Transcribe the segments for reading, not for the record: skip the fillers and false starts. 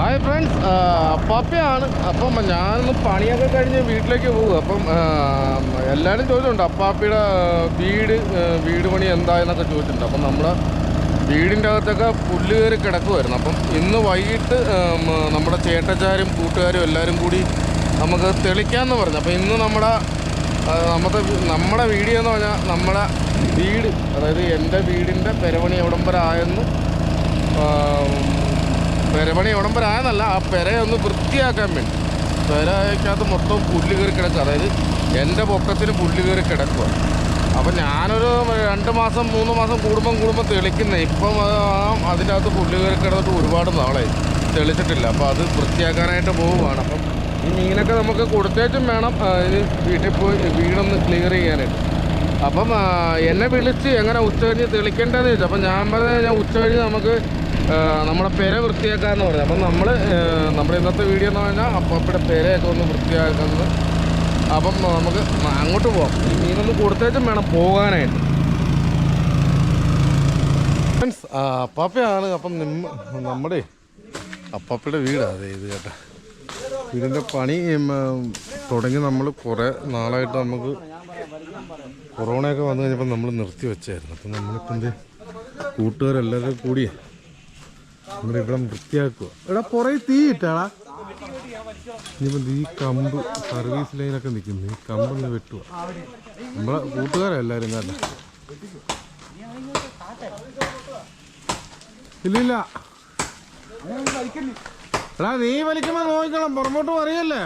Hi friends, അപ്പാപ്പയാണ്. അപ്പം ഞാനൊന്ന് പണിയൊക്കെ കഴിഞ്ഞ് വീട്ടിലേക്ക് പോകും. അപ്പം എല്ലാവരും ചോദിച്ചിട്ടുണ്ട് അപ്പാപ്പയുടെ വീട് പണി എന്തായെന്നൊക്കെ ചോദിച്ചിട്ടുണ്ട്. അപ്പം നമ്മുടെ വീടിൻ്റെ അകത്തൊക്കെ പുല്ല് കയറി കിടക്കുമായിരുന്നു. അപ്പം ഇന്ന് വൈകിട്ട് നമ്മുടെ ചേട്ടച്ചാരും കൂട്ടുകാരും എല്ലാവരും കൂടി നമുക്ക് തെളിക്കാമെന്ന് പറഞ്ഞു. അപ്പം ഇന്ന് നമ്മുടെ വീഡിയോ എന്ന് പറഞ്ഞാൽ നമ്മുടെ വീട്, അതായത് എൻ്റെ വീടിൻ്റെ പെരപണി എവിടം വരെ ആയെന്ന്, പെരപണി എവിടം വരെ ആയെന്നല്ല, ആ പെരയൊന്ന് വൃത്തിയാക്കാൻ വേണ്ടി. പെരയ്ക്കകത്ത് മൊത്തം പുല്ല് കയറി കിടക്കുക, അതായത് എൻ്റെ പൊക്കത്തിന് പുല്ല് കയറി കിടക്കുക. അപ്പം ഞാനൊരു 2 മാസം 3 മാസം കൂടുമ്പം തെളിക്കുന്നത്. ഇപ്പം അതിൻ്റെ അകത്ത് പുല്ല് കയറി കിടന്നിട്ട് ഒരുപാട് നാളായി തെളിച്ചിട്ടില്ല. അപ്പോൾ അത് വൃത്തിയാക്കാനായിട്ട് പോവുകയാണ്. അപ്പം ഈ മീനൊക്കെ നമുക്ക് കൊടുത്തേച്ചും വേണം ഇത് വീട്ടിൽ പോയി വീടൊന്ന് ക്ലിയർ ചെയ്യാനായിട്ട്. അപ്പം എന്നെ വിളിച്ച് എങ്ങനെ ഉച്ചകഴിഞ്ഞ് തെളിക്കേണ്ടതെന്ന് ചോദിച്ചു. അപ്പം ഞാൻ പറഞ്ഞാൽ ഉച്ചകഴിഞ്ഞ് നമുക്ക് നമ്മുടെ പെര വൃത്തിയാക്കാമെന്ന് പറഞ്ഞു. അപ്പം നമ്മുടെ ഇന്നത്തെ വീഡിയോ എന്ന് പറഞ്ഞാൽ അപ്പയുടെ പെരയൊക്കെ ഒന്ന് വൃത്തിയാക്കുന്നത്. അപ്പം നമുക്ക് അങ്ങോട്ട് പോകാം. ഈ മീനൊന്ന് കൊടുത്തേച്ചും വേണം പോകാനായിട്ട്. ഫ്രണ്ട്സ്, അപ്പാപ്പയാണ്. അപ്പം നമ്മുടെ അപ്പാപ്പയുടെ വീടാണ് അതെ ഇത് കേട്ടോ. വീടിൻ്റെ പണി തുടങ്ങി നമ്മൾ കുറേ നാളായിട്ട് നമുക്ക് കൊറോണയൊക്കെ വന്നു കഴിഞ്ഞപ്പോൾ നമ്മൾ നിർത്തി വെച്ചായിരുന്നു. അപ്പം നമ്മളിപ്പം കൂട്ടുകാരെല്ലാവരും കൂടി നമ്മളിവിടെ വൃത്തിയാക്കുക. ഇവിടെ പുറകെ തീ ഇട്ടാളാ. ഇനിയിപ്പം ഈ കമ്പ് സർവീസ് ലൈനൊക്കെ നിൽക്കുന്നു. ഈ കമ്പൊന്ന് വെട്ടുക. നമ്മളെ കൂട്ടുകാരെല്ലാവരും കാരണം ഇല്ലില്ല. എടാ നീ വലിക്കുമ്പോൾ നോക്കണം, പുറമോട്ട് പറയല്ലേ.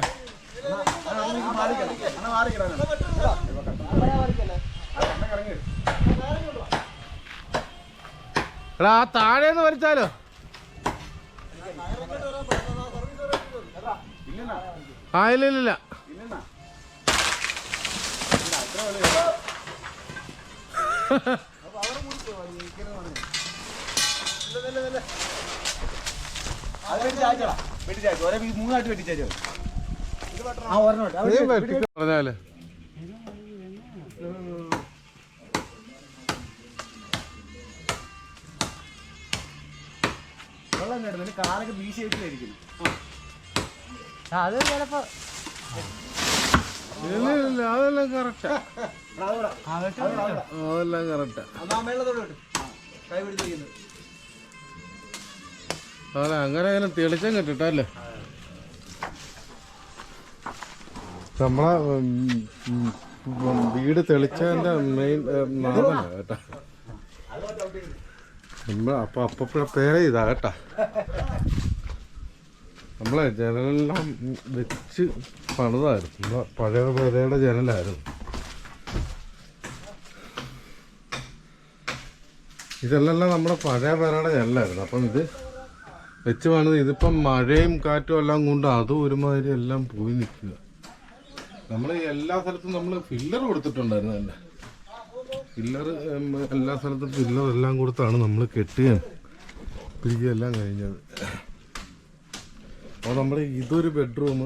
എടാ ആ താഴേന്ന് വലിച്ചാലോ. ആ ഇല്ല പറഞ്ഞാല് കാലൊക്കെ ബീശായിരിക്കുന്നു. അത് ചിലപ്പോ അതെല്ലാം കറക്റ്റാ. അതെല്ലാം കറക്റ്റാ. അതെ, അങ്ങനെ തെളിച്ചം കിട്ടിട്ടല്ലേ. നമ്മളെ വീട് തെളിച്ചതിൻ്റെ മെയിൻ നാളല്ല കേട്ടാ. അപ്പഴ പേര ഇതാ കേട്ടാ. നമ്മളെ ജനലെല്ലാം വെച്ച് പണിതായിരുന്നു. പഴയ പേരയുടെ ജനലായിരുന്നു. ഇതെല്ലാം നമ്മുടെ പഴയ പേരയുടെ ജനലായിരുന്നു. അപ്പം ഇത് വെച്ച് പണിത്. ഇതിപ്പം മഴയും കാറ്റും എല്ലാം കൊണ്ട് അതും ഒരുമാതിരി എല്ലാം പോയി നിൽക്കുക. നമ്മൾ എല്ലാ സ്ഥലത്തും നമ്മൾ ഫില്ലർ കൊടുത്തിട്ടുണ്ടായിരുന്നു. തന്നെ ഫില്ലർ എല്ലാ സ്ഥലത്തും ഫില്ലർ എല്ലാം കൊടുത്താണ് നമ്മൾ കെട്ടുകയും പിരിക്കുകയെല്ലാം കഴിഞ്ഞത്. അപ്പോൾ നമ്മുടെ ഇതൊരു ബെഡ്റൂം.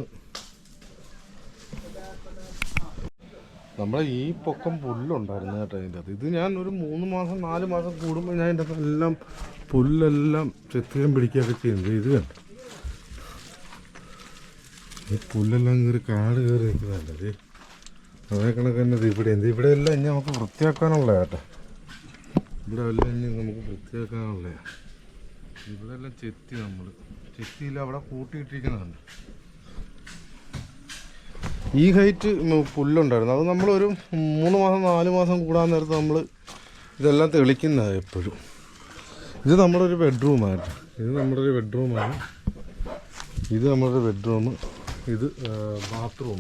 നമ്മുടെ ഈ പൊക്കം പുല്ലുണ്ടായിരുന്നു കേട്ടോ അതിൻ്റെ അത്. ഇത് ഞാൻ ഒരു 3 മാസം 4 മാസം കൂടുമ്പോൾ ഞാൻ ഇതിൻ്റെ എല്ലാം പുല്ലെല്ലാം ചെത്തുകയും പിടിക്കുകയൊക്കെ ചെയ്യുന്നത്. ഇത് കണ്ടു, ഈ പുല്ലെല്ലാം കയറി കാട് കയറി നിൽക്കുന്നതല്ലേ. അതേ കണക്ക് തന്നെ ഇവിടെ എല്ലാം ഇനി നമുക്ക് വൃത്തിയാക്കാനുള്ള കേട്ടോ. ഇവിടെ എല്ലാം ഇനി നമുക്ക് വൃത്തിയാക്കാനുള്ള. ഇവിടെ എല്ലാം ചെത്തിയില്ല, അവിടെ കൂട്ടിയിട്ടിരിക്കുന്നതാണ്. ഈ ഹൈറ്റ് പുല്ലുണ്ടായിരുന്നു. അത് നമ്മളൊരു 3 മാസം 4 മാസം കൂടാൻ നേരത്ത് നമ്മൾ ഇതെല്ലാം തെളിക്കുന്നതാണ് എപ്പോഴും. ഇത് നമ്മുടെ ഒരു ബെഡ്റൂമാണ്. ഇത് നമ്മുടെ ഒരു ബെഡ്റൂം, ഇത് ബാത്റൂം,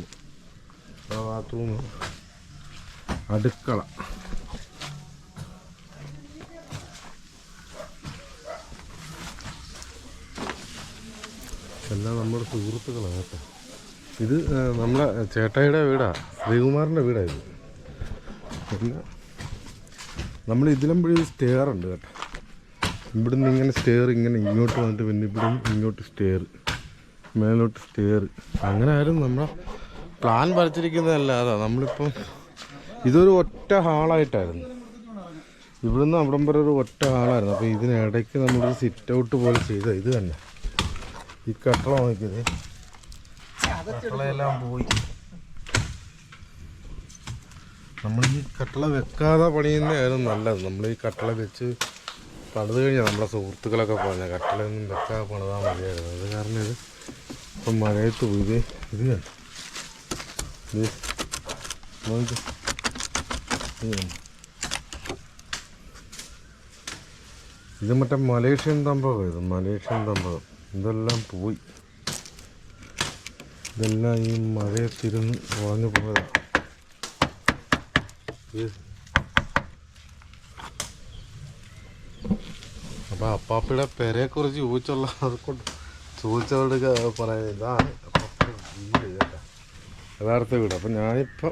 അടുക്കള. എല്ലാം നമ്മുടെ സുഹൃത്തുക്കളാണ് കേട്ടോ. ഇത് നമ്മളെ ചേട്ടായിയുടെ വീടാണ്, ശ്രീകുമാറിൻ്റെ വീടാണ് ഇത്. പിന്നെ നമ്മൾ ഇതിലും സ്റ്റെയർ ഉണ്ട് കേട്ടോ. ഇവിടുന്ന് ഇങ്ങനെ സ്റ്റെയർ ഇങ്ങനെ ഇങ്ങോട്ട് വന്നിട്ട് പിന്നെ ഇവിടുന്ന് ഇങ്ങോട്ട് സ്റ്റെയർ, മേലോട്ട് സ്റ്റെയർ. അങ്ങനെ ആയിരുന്നു നമ്മളെ പ്ലാൻ വരച്ചിരിക്കുന്നതല്ല. അതാ നമ്മളിപ്പം ഇതൊരു ഒറ്റ ഹാളായിട്ടായിരുന്നു. ഇവിടുന്ന് അവിടം വരെ ഒരു ഒറ്റ ഹാളായിരുന്നു. അപ്പോൾ ഇതിനിടയ്ക്ക് നമ്മളൊരു സിറ്റ് ഔട്ട് പോലെ ചെയ്ത ഇത് തന്നെ. ഈ കട്ടള നോക്കിയത്, കട്ടളയെല്ലാം പോയി. നമ്മൾ ഈ കട്ടള വെക്കാതെ പണിയുന്നതായിരുന്നു നല്ലത്. നമ്മൾ ഈ കട്ടള വെച്ച് പണിത് കഴിഞ്ഞാൽ നമ്മളെ സുഹൃത്തുക്കളൊക്കെ പറഞ്ഞ കട്ടളയൊന്നും വെക്കാതെ പണിതാൽ മതിയായിരുന്നു. അത് കാരണം ഇത് ഇപ്പം മഴയത്ത് പോയി. ഇത് ഇത് മറ്റേ മലേഷ്യൻ തമ്പകം. ഇത് മലേഷ്യൻ തമ്പകം. ഇതെല്ലാം പോയി. ഇതെല്ലാം ഈ മഴയത്തിരുന്ന് ഉറഞ്ഞു പോയതാണ്. അപ്പം അപ്പാപ്പിയുടെ പെരയെക്കുറിച്ച് ചോദിച്ചവരുടെ പറയാം, ഇതാണ് അപ്പാപ്പിയുടെ വീട് കേട്ടോ, യഥാർത്ഥ വീട്. അപ്പം ഞാനിപ്പോൾ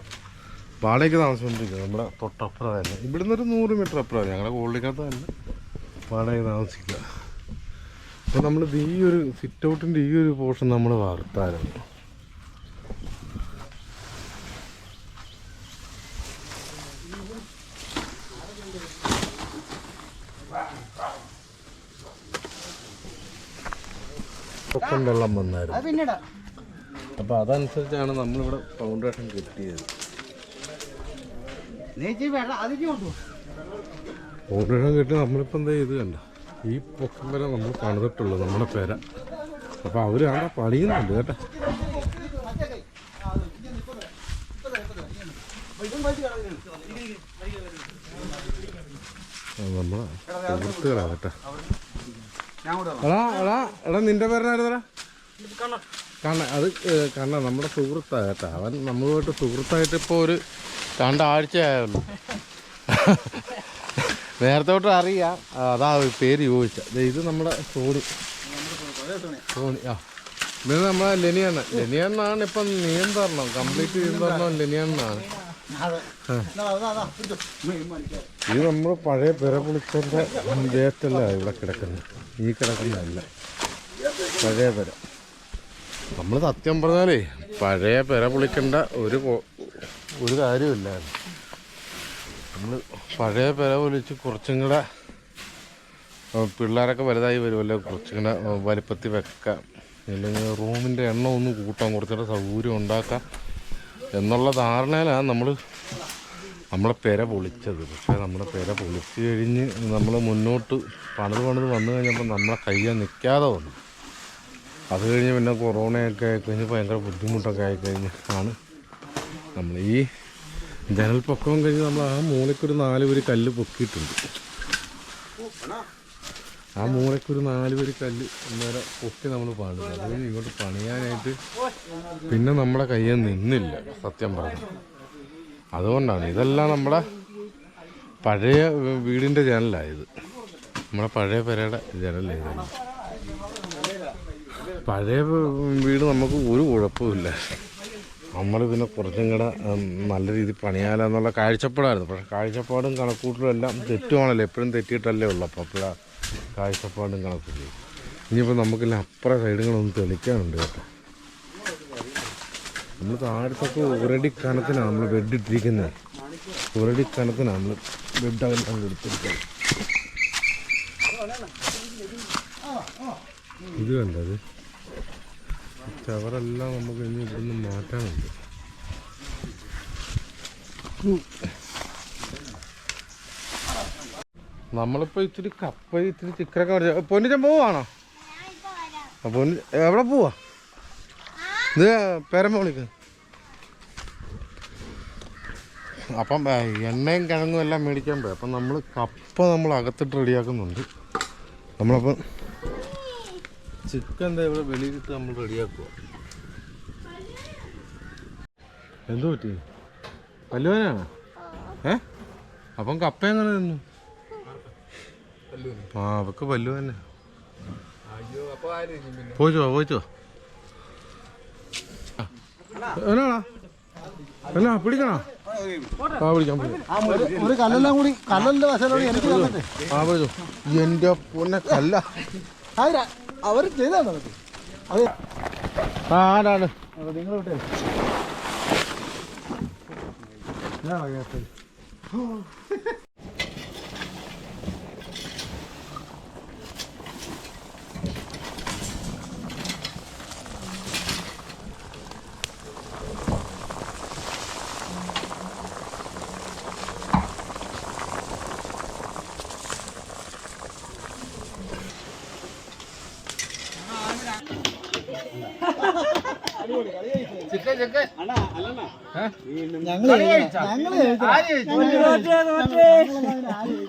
വാടകയ്ക്ക് താമസിച്ചുകൊണ്ടിരിക്കുന്നത് നമ്മുടെ തൊട്ടപ്പുറം തന്നെ. ഇവിടുന്ന് ഒരു 100 മീറ്റർ അപ്പുറമാണ് ഞങ്ങളുടെ കോളിക്കകത്ത് തന്നെ വാടകയ്ക്ക് താമസിക്കുക. അപ്പോൾ നമ്മളിത് ഈ ഒരു സിറ്റ് ഔട്ടിൻ്റെ ഈ ഒരു പോർഷൻ നമ്മൾ വാർത്തായിരുന്നു. വെള്ളം വന്നായിരുന്നു. അപ്പോൾ അതനുസരിച്ചാണ് നമ്മളിവിടെ ഫൗണ്ടേഷൻ കെട്ടിയത്. ഫൗണ്ടേഷൻ കെട്ടി നമ്മളിപ്പോൾ എന്താ ചെയ്ത് കണ്ട ഈ പൊക്കം വരെ നമ്മൾ പണിതിട്ടുള്ളൂ നമ്മുടെ പേര. അപ്പോൾ അവരാണ് പണിയുന്നുണ്ട് കേട്ടോ. നമ്മളെ സുഹൃത്തുക്കളാ കേട്ടോ. എടാ നിന്റെ പേരനായിരുന്നടാ? അത് കണ്ണ നമ്മുടെ സുഹൃത്താണ് കേട്ടോ. അവൻ നമ്മളുമായിട്ട് സുഹൃത്തായിട്ട് ഇപ്പോൾ ഒരു 2 ആഴ്ചയായുള്ളൂ. നേരത്തെ തൊട്ട് അറിയാം, അതാ പേര് ചോദിച്ചത്. ഇത് നമ്മുടെ സോണി. ഇത് നമ്മളെ ലെനിയാന്നാണ് ഇപ്പം നിയന്ത്രണം, കംപ്ലീറ്റ് നിയന്ത്രണം ലെനിയാന്നാണ്. ഇത് നമ്മൾ പഴയ പെര പൊളിച്ചതിൻ്റെ വേസ്റ്റല്ല ഇവിടെ കിടക്കുന്നത്. ഈ കിടക്കുന്നതല്ല പഴയ പെര. നമ്മൾ സത്യം പറഞ്ഞാലേ പഴയ പെര പൊളിക്കേണ്ട ഒരു കാര്യമില്ലായിരുന്നു. നമ്മൾ പഴയ പെര പൊളിച്ച് കുറച്ചും കൂടെ പിള്ളേരൊക്കെ വലുതായി വരുമല്ലോ, കുറച്ചും കൂടെ വലിപ്പത്തിൽ വെക്കാം, അല്ലെങ്കിൽ റൂമിൻ്റെ എണ്ണം ഒന്ന് കൂട്ടാം, കുറച്ചുകൂടെ സൗകര്യം ഉണ്ടാക്കാം എന്നുള്ള ധാരണയിലാണ് നമ്മളെ പെര പൊളിച്ചത്. പക്ഷേ നമ്മുടെ പെര പൊളിച്ച് കഴിഞ്ഞ് നമ്മൾ മുന്നോട്ട് പണിത് വന്നു കഴിഞ്ഞപ്പോൾ നമ്മളെ കയ്യിൽ നിൽക്കാതെ വന്നു. അത് കഴിഞ്ഞ് പിന്നെ കൊറോണയൊക്കെ ആയിക്കഴിഞ്ഞ് ഭയങ്കര ബുദ്ധിമുട്ടൊക്കെ ആയിക്കഴിഞ്ഞ് ആണ് നമ്മൾ ഈ ജനൽ പൊക്കവും കഴിഞ്ഞ് നമ്മൾ ആ മൂലയ്ക്കൊരു 4 വരി കല്ല് പൊക്കിയിട്ടുണ്ട്. ആ മൂലയ്ക്കൊരു 4 വരി കല്ല് നേരെ പൊക്കി നമ്മൾ പണിത്. അത് കഴിഞ്ഞ് ഇങ്ങോട്ട് പണിയാനായിട്ട് പിന്നെ നമ്മുടെ കയ്യിൽ നിന്നില്ല സത്യം പറഞ്ഞു. അതുകൊണ്ടാണ് ഇതെല്ലാം നമ്മുടെ പഴയ വീടിൻ്റെ ജനലായത്. നമ്മുടെ പഴയ പെരയുടെ ജനലായിരുന്നു. പഴയ വീട് നമുക്ക് ഒരു കുഴപ്പമില്ല. നമ്മൾ പിന്നെ കുറച്ചും കൂടെ നല്ല രീതിയിൽ പണിയാലെന്നുള്ള കാഴ്ചപ്പാടായിരുന്നു. പക്ഷേ കാഴ്ചപ്പാടും കണക്കൂട്ടലും എല്ലാം തെറ്റുവാണല്ലോ, എപ്പോഴും തെറ്റിയിട്ടല്ലേ ഉള്ളൂ. അപ്പോൾ അപ്പോഴാണ് കാഴ്ചപ്പാടും കണക്കൂട്ടലും. ഇനിയിപ്പോൾ നമുക്കെല്ലാം അപ്പുറം സൈഡുകളൊന്നും തെളിക്കാനുണ്ട് കേട്ടോ. നമ്മൾ താഴത്തൊക്കെ ഒരടി കനത്തിനാണ് നമ്മൾ ബെഡ് ഇട്ടിരിക്കുന്നത്. ഒരടി കനത്തിനാണ് നമ്മൾ ബെഡ് അതെല്ലാം എടുത്തിരിക്കുന്നത്. ഇത് കണ്ടത് ചവറെല്ലാം നമുക്ക് ഇനി ഇവിടുന്ന് മാറ്റാനുണ്ട്. നമ്മളിപ്പോൾ ഇത്തിരി കപ്പ ഇത്തിരി ചിക്കനൊക്കെ മേടിച്ച പൊന്നിച്ചൻ പോവാണോ? പൊന്നി എവിടെ പോവാ? ഇത് പേരമ്പോളിക്ക്. അപ്പം എണ്ണയും കിഴങ്ങും എല്ലാം മേടിക്കാൻ പോയി. അപ്പം നമ്മൾ കപ്പ നമ്മൾ അകത്തിട്ട് റെഡിയാക്കുന്നുണ്ട്. നമ്മളപ്പം ചിക്കൻ എന്താ ഇവിടെ വെളിയിലിട്ട് നമ്മൾ റെഡിയാക്കുക. എന്തു പറ്റി? പല്ലുവനാണ്. അപ്പം കപ്പ എങ്ങനെ നിന്നു? അവക്ക് പല്ലുവന്നെ. പോയിച്ചോ എന്നാ എന്നാ പിടിക്കണോ? പിടിക്കാം. ഒരു കല്ലെല്ലാം കൂടി കല്ലന്റെ വശലോടി എനിക്ക് പിടിച്ചോ. എൻ്റെ പൊന്നെ കല്ല അവർ ചെയ്താണ്. അത് ആരാണ് നിങ്ങൾ വിട്ടേ. ചിക്കൻ ചിക്കൻ ഞങ്ങള്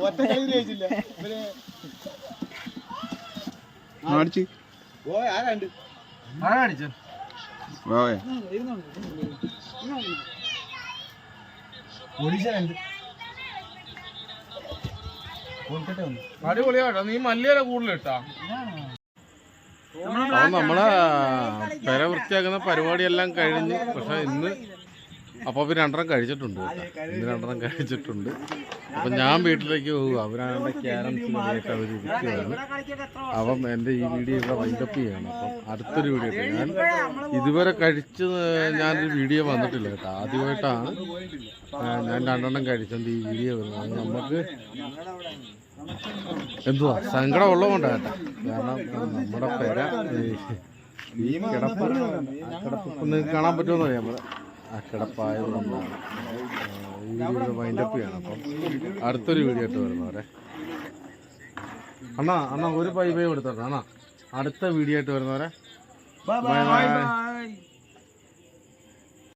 ഒറ്റ കളി ജയിച്ചില്ല ആരടിച്ചു അടിപൊളിയാട്ടോ നീ മല്ലിയില കൂടുതലിട്ടാ നമ്മളെ പെര വൃത്തിയാക്കുന്ന പരിപാടിയെല്ലാം കഴിഞ്ഞ് പക്ഷെ ഇന്ന് അപ്പൊ രണ്ടെണ്ണം കഴിച്ചിട്ടുണ്ട് ഇന്ന് രണ്ടെണ്ണം കഴിച്ചിട്ടുണ്ട് അപ്പൊ ഞാൻ വീട്ടിലേക്ക് പോകും അവരാണ് ക്യാരംസിനായിട്ട് അവർ ഇരിക്കുകയാണ് അപ്പം എൻ്റെ ഈ വീഡിയോ ഇവിടെ വൈൻഡപ്പ് ചെയ്യണം അപ്പം അടുത്തൊരു വീഡിയോ ഇട്ട് ഞാൻ ഇതുവരെ കഴിച്ച് ഞാനൊരു വീഡിയോ വന്നിട്ടില്ല കേട്ടോ ആദ്യമായിട്ടാണ് ഞാൻ രണ്ടെണ്ണം കഴിച്ചത് ഈ വീഡിയോ വരുന്നത് നമുക്ക് എന്തുവാ സങ്കടം ഉള്ളതുകൊണ്ടാ കേട്ടോ കാരണം നമ്മുടെ പെര ഈ കിടപ്പ് നിങ്ങൾക്ക് കാണാൻ പറ്റുമെന്ന് അറിയാൻ പോലെ ആ കിടപ്പായതുകൊണ്ടാണ് ഈ വീഡിയോ വൈൻഡപ്പ് ചെയ്യണം അപ്പം അടുത്തൊരു വീഡിയോ ഇട്ട് വരുന്നവരെ അണ്ണാ ഒരു പൈ എടുത്തോട്ടെ അണ്ണാ അടുത്ത വീഡിയോ ആയിട്ട് വരുന്നവരെ ബൈ ബൈ